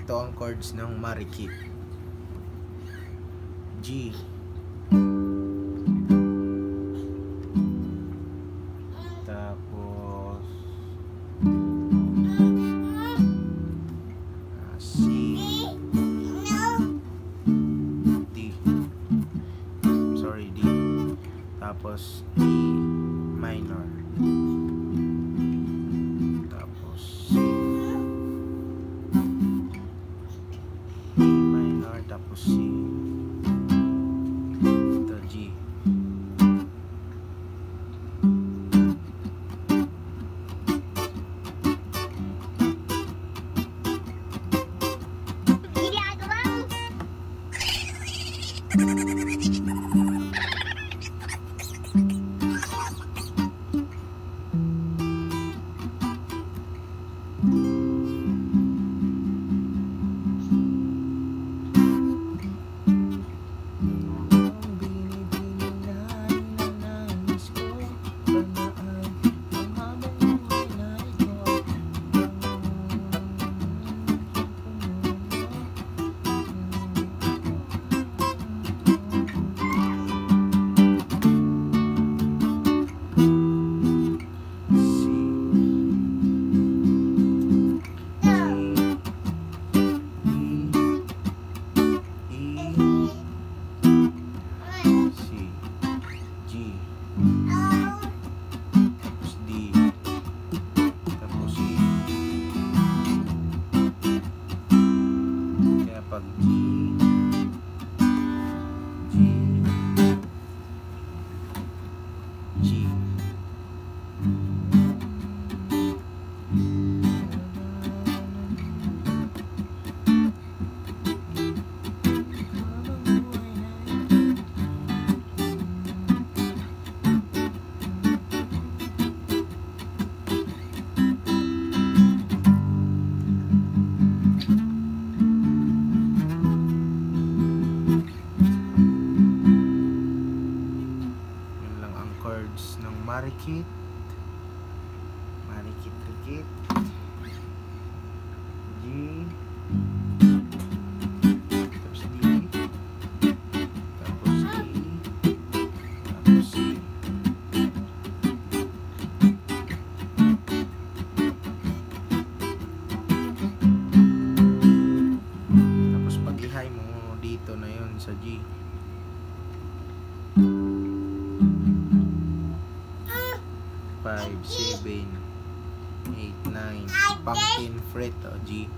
Ito ang chords ng marikit. G. Tapos C. D. Sorry, D. Tapos E minor. Tapos C. E minor. Tapos C. Ito G. Pag G, G, G. Chords ng marikit, marikit-rikit. G, tapos D, tapos E, tapos C. Tapos pag-ihay mo dito na yun sa G. 5, 7, 8, 9 pumpkin fret o G.